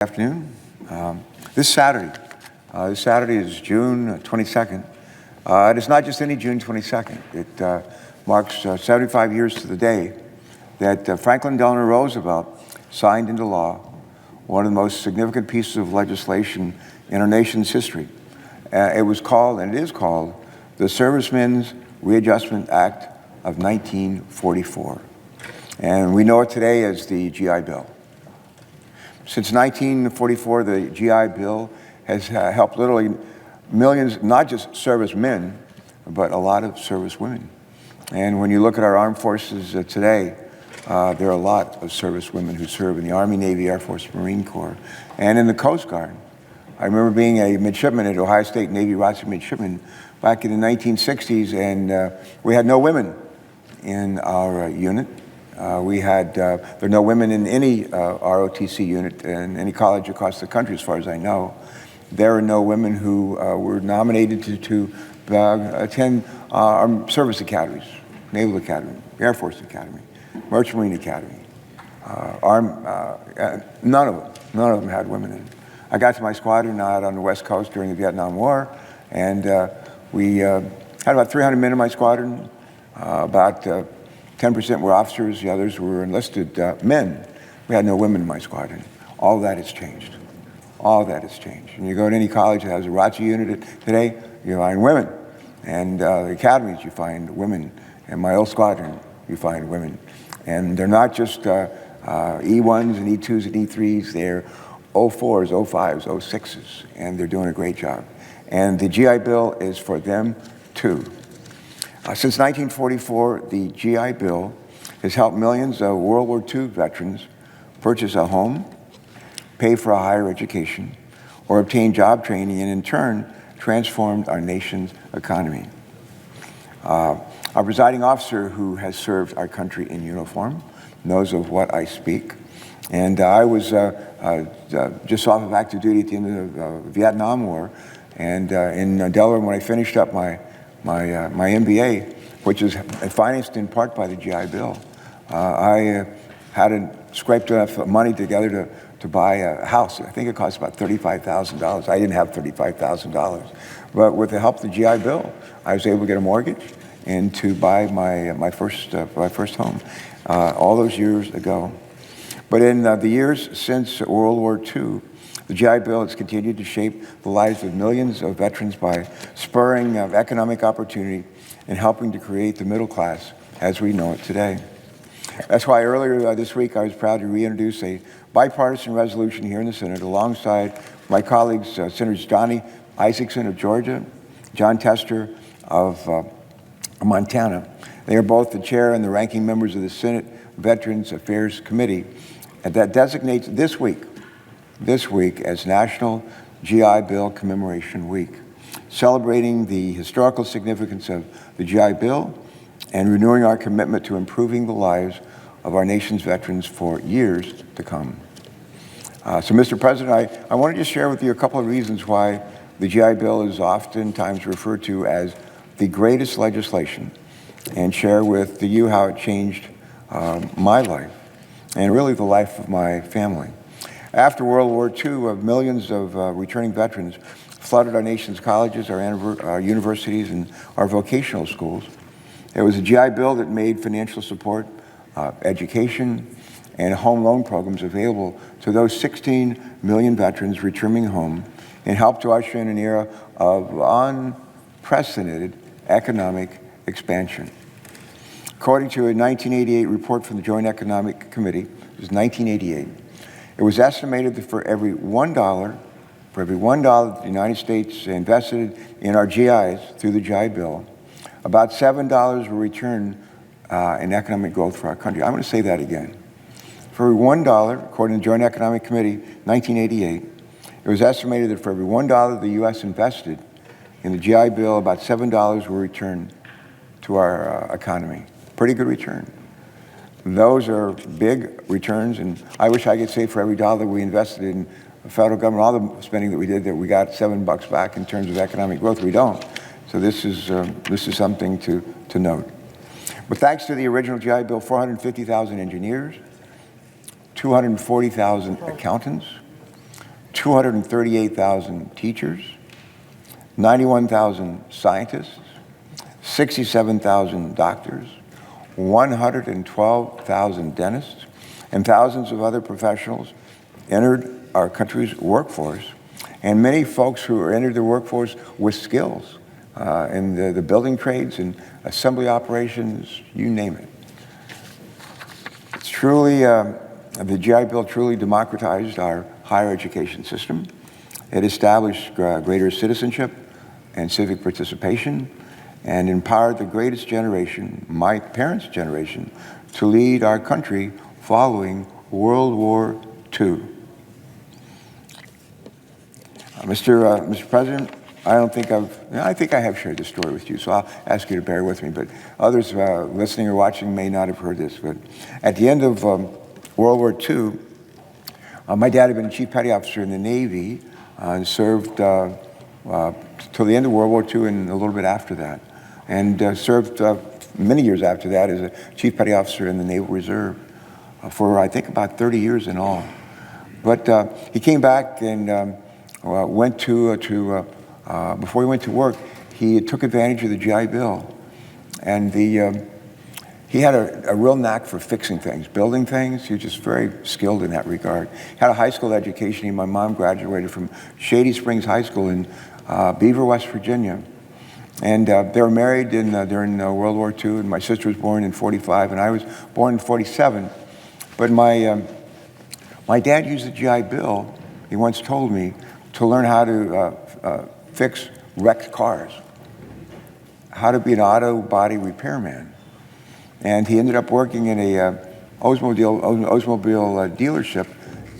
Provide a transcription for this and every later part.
Afternoon. This Saturday is June 22nd. It is not just any June 22nd. It marks 75 years to the day that Franklin Delano Roosevelt signed into law one of the most significant pieces of legislation in our nation's history. It was called, and it is called, the Servicemen's Readjustment Act of 1944. And we know it today as the GI Bill. Since 1944, the GI Bill has helped literally millions, not just servicemen, but a lot of servicewomen. And when you look at our armed forces today, there are a lot of servicewomen who serve in the Army, Navy, Air Force, Marine Corps, and in the Coast Guard. I remember being a midshipman at Ohio State Navy ROTC midshipman back in the 1960s, and we had no women in our unit. There are no women in any ROTC unit in any college across the country, as far as I know. There are no women who were nominated to attend our service academies, Naval Academy, Air Force Academy, Merchant Marine Academy. None of them had women in it. I got to my squadron out on the West Coast during the Vietnam War, and we had about 300 men in my squadron. About 10% were officers, the others were enlisted men. We had no women in my squadron. All that has changed. All that has changed. And you go to any college that has a ROTC unit today, you find women. And the academies, you find women. In my old squadron, you find women. And they're not just E1s and E2s and E3s, they're O4s, O5s, O6s, and they're doing a great job. And the GI Bill is for them too. Since 1944, the GI Bill has helped millions of World War II veterans purchase a home, pay for a higher education, or obtain job training, and in turn, transformed our nation's economy. Our presiding officer, who has served our country in uniform, knows of what I speak. And I was just off of active duty at the end of the Vietnam War, and in Delaware, when I finished up my MBA, which is financed in part by the GI Bill. I had scraped enough money together to buy a house. I think it cost about $35,000. I didn't have $35,000. But with the help of the GI Bill, I was able to get a mortgage and to buy my first home all those years ago. But in the years since World War II, the GI Bill has continued to shape the lives of millions of veterans by spurring economic opportunity and helping to create the middle class as we know it today. That's why earlier this week I was proud to reintroduce a bipartisan resolution here in the Senate alongside my colleagues, Senators Johnny Isakson of Georgia, John Tester of Montana. They are both the chair and the ranking members of the Senate Veterans Affairs Committee, and that designates this week as National GI Bill Commemoration Week, celebrating the historical significance of the GI Bill and renewing our commitment to improving the lives of our nation's veterans for years to come. So, Mr. President, I wanted to share with you a couple of reasons why the GI Bill is oftentimes referred to as the greatest legislation, and share with you how it changed my life and really the life of my family. After World War II, millions of returning veterans flooded our nation's colleges, our universities, and our vocational schools. It was a GI Bill that made financial support, education, and home loan programs available to those 16 million veterans returning home and helped to usher in an era of unprecedented economic expansion. According to a 1988 report from the Joint Economic Committee, it was 1988, it was estimated that for every $1 that the United States invested in our GIs through the GI Bill, about $7 were returned in economic growth for our country. I'm going to say that again. For every $1, according to the Joint Economic Committee, 1988, it was estimated that for every $1 the U.S. invested in the GI Bill, about $7 were returned to our economy. Pretty good return. Those are big returns, and I wish I could say for every dollar we invested in the federal government, all the spending that we did, that we got $7 back in terms of economic growth. We don't. So this is something to note. But thanks to the original GI Bill, 450,000 engineers, 240,000 accountants, 238,000 teachers, 91,000 scientists, 67,000 doctors, 112,000 dentists, and thousands of other professionals entered our country's workforce. And many folks who entered the workforce with skills in the building trades and assembly operations, you name it. It's truly, the GI Bill truly democratized our higher education system. It established greater citizenship and civic participation, and empowered the greatest generation, my parents' generation, to lead our country following World War II. Mr. President, I think I have shared this story with you, so I'll ask you to bear with me, but others listening or watching may not have heard this. But at the end of World War II, my dad had been chief petty officer in the Navy and served till the end of World War II and a little bit after that, and served many years after that as a chief petty officer in the Naval Reserve for, I think, about 30 years in all. But he came back and went before he went to work, he took advantage of the GI Bill. And he had a real knack for fixing things, building things. He was just very skilled in that regard. He had a high school education. My mom graduated from Shady Springs High School in Beaver, West Virginia. And they were married during World War II, and my sister was born in 45, and I was born in 47. But my dad used the GI Bill, he once told me, to learn how to fix wrecked cars, how to be an auto body repairman. And he ended up working in a Oldsmobile dealership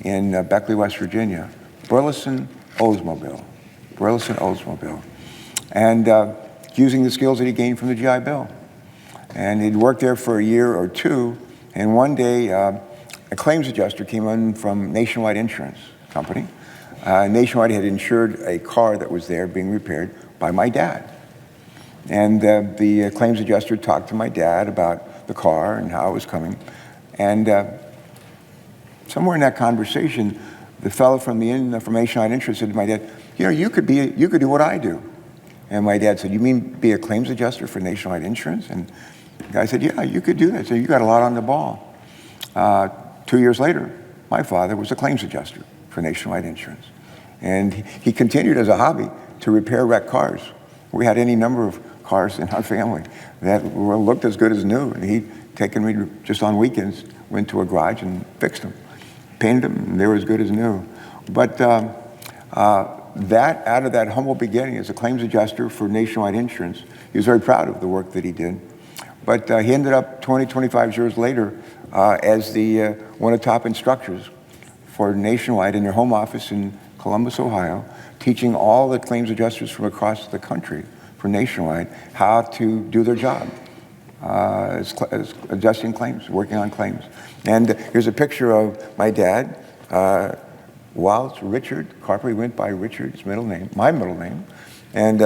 in Beckley, West Virginia, Burleson Oldsmobile. And using the skills that he gained from the GI Bill. And he'd worked there for a year or two, and one day a claims adjuster came in from Nationwide Insurance Company. Nationwide had insured a car that was there being repaired by my dad. And the claims adjuster talked to my dad about the car and how it was coming. And somewhere in that conversation, the fellow from Nationwide Insurance said to my dad, you could do what I do. And my dad said, you mean be a claims adjuster for Nationwide Insurance? And the guy said, yeah, you could do that. So you got a lot on the ball. 2 years later, my father was a claims adjuster for Nationwide Insurance. And he continued as a hobby to repair wrecked cars. We had any number of cars in our family that looked as good as new. And he'd taken me just on weekends, went to a garage and fixed them, painted them, and they were as good as new. But that, out of that humble beginning as a claims adjuster for Nationwide Insurance, he was very proud of the work that he did. But he ended up 25 years later as one of the top instructors for Nationwide in their home office in Columbus, Ohio, teaching all the claims adjusters from across the country for Nationwide how to do their job as adjusting claims, working on claims. And here's a picture of my dad, Waltz Richard Carper. He went by Richard's middle name, my middle name, and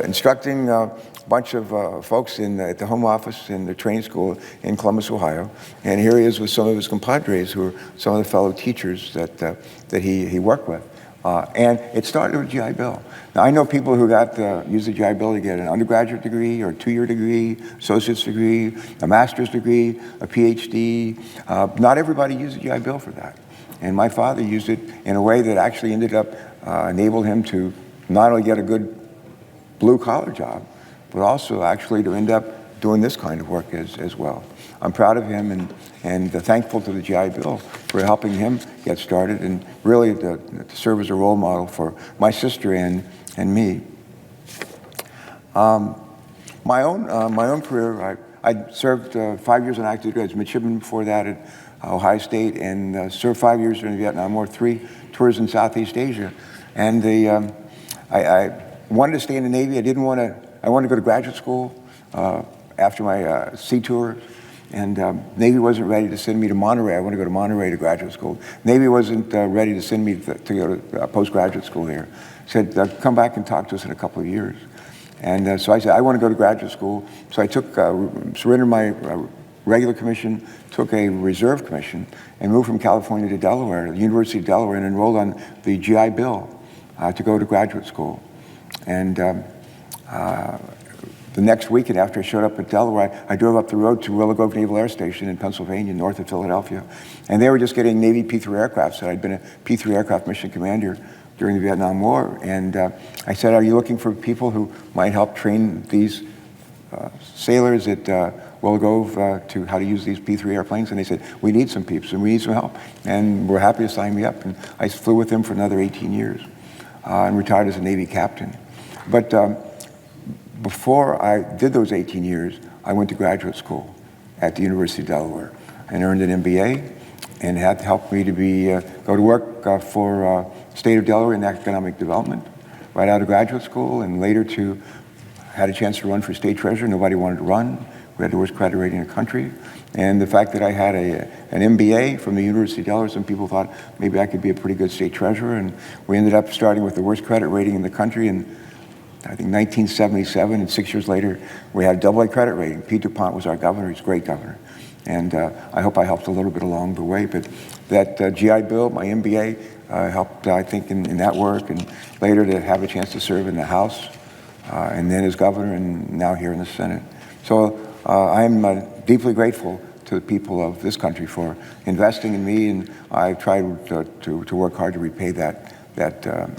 instructing a bunch of folks at the home office in the training school in Columbus, Ohio. And here he is with some of his compadres who are some of the fellow teachers that he worked with. And it started with GI Bill. Now, I know people who used the GI Bill to get an undergraduate degree or a 2-year degree, associate's degree, a master's degree, a PhD. Not everybody used the GI Bill for that. And my father used it in a way that actually ended up enabled him to not only get a good blue-collar job, but also actually to end up doing this kind of work as well. I'm proud of him and thankful to the GI Bill for helping him get started and really to serve as a role model for my sister and me. My own career, I served 5 years on active duty as midshipman before that at Ohio State, and served 5 years during the Vietnam War, 3 tours in Southeast Asia. And I wanted to stay in the Navy. I wanted to go to graduate school after my sea tour. And Navy wasn't ready to send me to Monterey. I wanted to go to Monterey to graduate school. Navy wasn't ready to send me to go to postgraduate school there. Said, come back and talk to us in a couple of years. And so I said, I want to go to graduate school. So I surrendered my regular commission, took a reserve commission, and moved from California to Delaware, the University of Delaware, and enrolled on the GI Bill to go to graduate school. And the next weekend after I showed up at Delaware, I drove up the road to Willow Grove Naval Air Station in Pennsylvania, north of Philadelphia. And they were just getting Navy P-3 aircraft. So I'd been a P-3 aircraft mission commander during the Vietnam War. And I said, are you looking for people who might help train these sailors at Willow Grove to how to use these P-3 airplanes? And they said, we need some people, and we need some help. And we're happy to sign me up. And I flew with them for another 18 years and retired as a Navy captain. But before I did those 18 years, I went to graduate school at the University of Delaware and earned an MBA, and had helped me to go to work for State of Delaware in economic development right out of graduate school, and later had a chance to run for state treasurer. Nobody wanted to run. We had the worst credit rating in the country. And the fact that I had an MBA from the University of Delaware, some people thought maybe I could be a pretty good state treasurer, and we ended up starting with the worst credit rating in the country in, I think, 1977, and 6 years later, we had a AA credit rating. Pete DuPont was our governor. He's a great governor. And I hope I helped a little bit along the way, but that GI Bill, my MBA, helped, I think, in that work, and later to have a chance to serve in the House, and then as governor, and now here in the Senate. So I'm deeply grateful to the people of this country for investing in me, and I try to work hard to repay that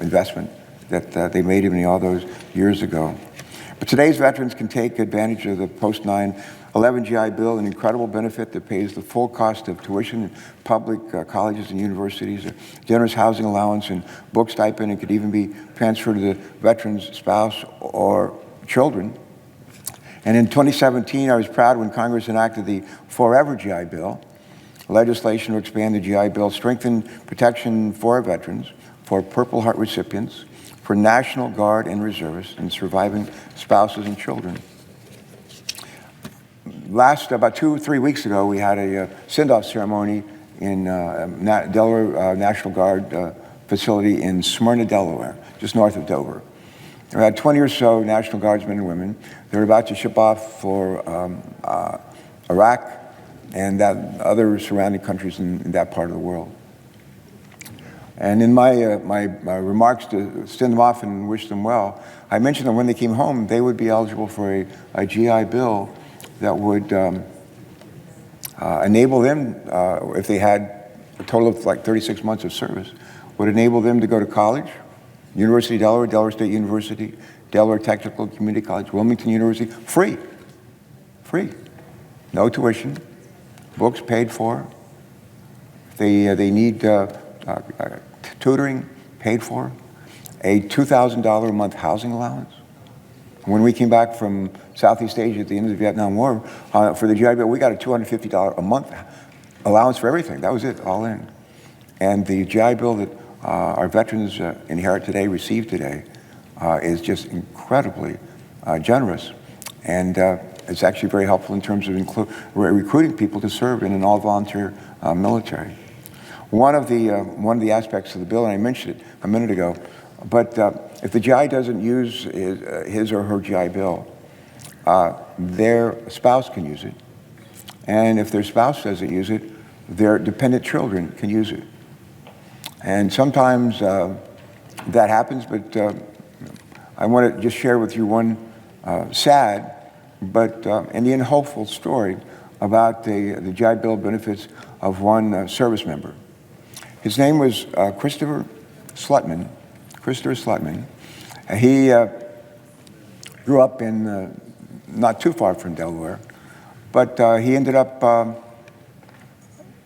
investment that they made in me all those years ago. But today's veterans can take advantage of the post-9/11 GI Bill, an incredible benefit that pays the full cost of tuition in public colleges and universities, a generous housing allowance and book stipend, and could even be transferred to the veteran's spouse or children. And in 2017, I was proud when Congress enacted the Forever GI Bill, legislation to expand the GI Bill, strengthen protection for our veterans, for Purple Heart recipients, for National Guard and reservists, and surviving spouses and children. About 2 or 3 weeks ago, we had a send-off ceremony in Delaware National Guard facility in Smyrna, Delaware, just north of Dover. We had 20 or so National Guardsmen and women. They were about to ship off for Iraq and other surrounding countries in that part of the world. And in my remarks to send them off and wish them well, I mentioned that when they came home, they would be eligible for a GI Bill that would enable them, if they had a total of like 36 months of service, would enable them to go to college, University of Delaware, Delaware State University, Delaware Technical Community College, Wilmington University, free, no tuition, books paid for. They need tutoring paid for, a $2,000 a month housing allowance. When we came back from Southeast Asia at the end of the Vietnam War, for the GI Bill, we got a $250 a month allowance for everything. That was it, all in. And the GI Bill that our veterans inherit today, receive today, is just incredibly generous. And it's actually very helpful in terms of recruiting people to serve in an all-volunteer military. One of the aspects of the bill, and I mentioned it a minute ago, but if the GI doesn't use his or her GI Bill, their spouse can use it. And if their spouse doesn't use it, their dependent children can use it. And sometimes that happens, but I want to just share with you one sad but Indian hopeful story about the GI Bill benefits of one service member. His name was Christopher Slutman. He grew up in not too far from Delaware, but he ended up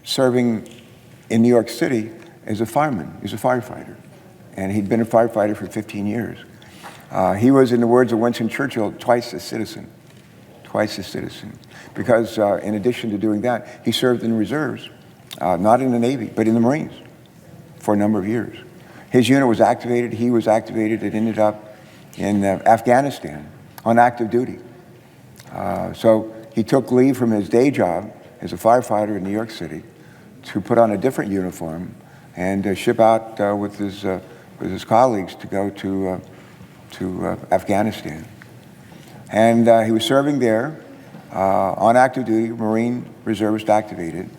serving in New York City as a fireman. He was a firefighter, and he'd been a firefighter for 15 years. He was, in the words of Winston Churchill, twice a citizen, because in addition to doing that, he served in the reserves, not in the Navy, but in the Marines for a number of years. His unit was activated, he was activated, it ended up in Afghanistan on active duty. So he took leave from his day job as a firefighter in New York City to put on a different uniform and ship out with his colleagues to go to Afghanistan. And he was serving there, on active duty, Marine reservist activated.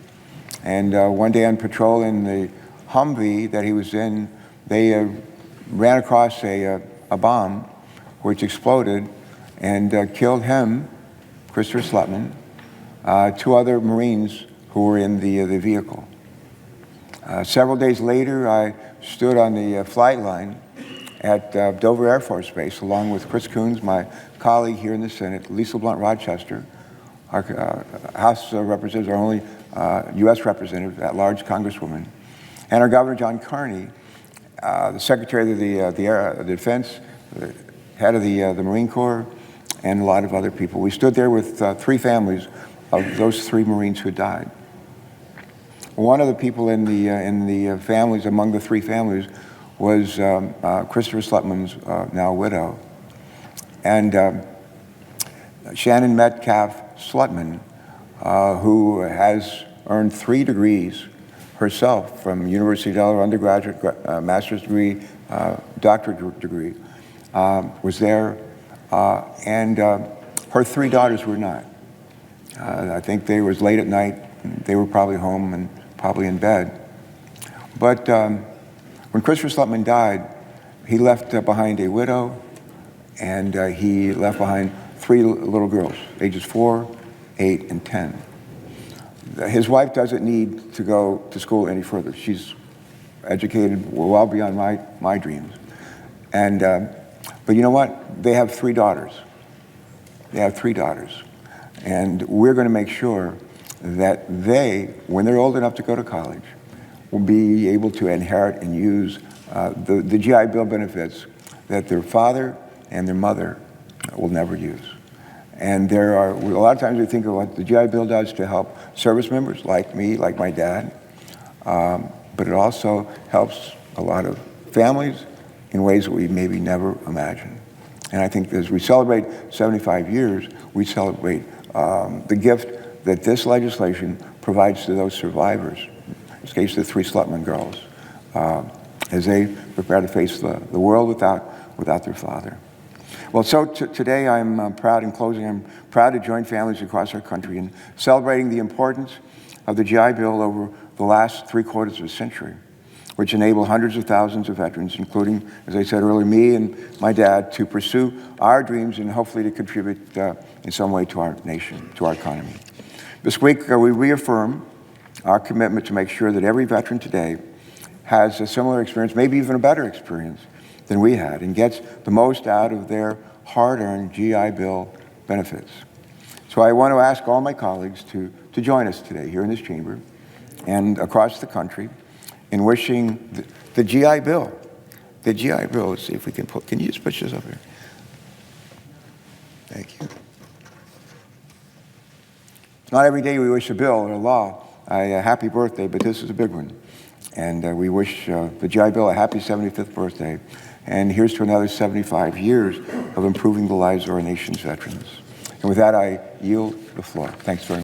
And one day on patrol in the Humvee that he was in, they ran across a bomb which exploded and killed him, Christopher Slutman, 2 other Marines who were in the vehicle. Several days later, I stood on the flight line at Dover Air Force Base along with Chris Coons, my colleague here in the Senate, Lisa Blunt Rochester, our House Representative, our only U.S. representative at large Congresswoman, and our Governor John Carney, the Secretary of the Defense, the head of the Marine Corps, and a lot of other people. We stood there with 3 families of those 3 Marines who died. One of the people in the families, among the 3 families, was Christopher Slutman's now widow. And Shannon Metcalf Slutman, who has earned 3 degrees herself from University of Delaware, undergraduate, master's degree, doctorate degree, was there, and her 3 daughters were not. I think it was late at night. They were probably home and probably in bed. But when Christopher Slutman died, he left behind a widow, and he left behind 3 little girls, ages 4, 8, and 10. His wife doesn't need to go to school any further. She's educated well beyond my dreams. And but you know what? They have 3 daughters. They have 3 daughters. And we're going to make sure that they, when they're old enough to go to college, will be able to inherit and use the GI Bill benefits that their father and their mother will never use. And there are, a lot of times we think of what the GI Bill does to help service members like me, like my dad, but it also helps a lot of families in ways that we maybe never imagined. And I think as we celebrate 75 years, we celebrate the gift that this legislation provides to those survivors, in this case the 3 Slutman girls, as they prepare to face the world without their father. Well, so today I'm proud, in closing, I'm proud to join families across our country in celebrating the importance of the GI Bill over the last 3/4 of a century, which enabled hundreds of thousands of veterans, including, as I said earlier, me and my dad, to pursue our dreams and hopefully to contribute in some way to our nation, to our economy. This week, we reaffirm our commitment to make sure that every veteran today has a similar experience, maybe even a better experience than we had, and gets the most out of their hard-earned GI Bill benefits. So I want to ask all my colleagues to join us today here in this chamber and across the country in wishing the GI Bill, let's see if we can you just push this up here? Thank you. It's not every day we wish a bill or a law a happy birthday, but this is a big one. And we wish the GI Bill a happy 75th birthday. And here's to another 75 years of improving the lives of our nation's veterans. And with that, I yield the floor. Thanks very much.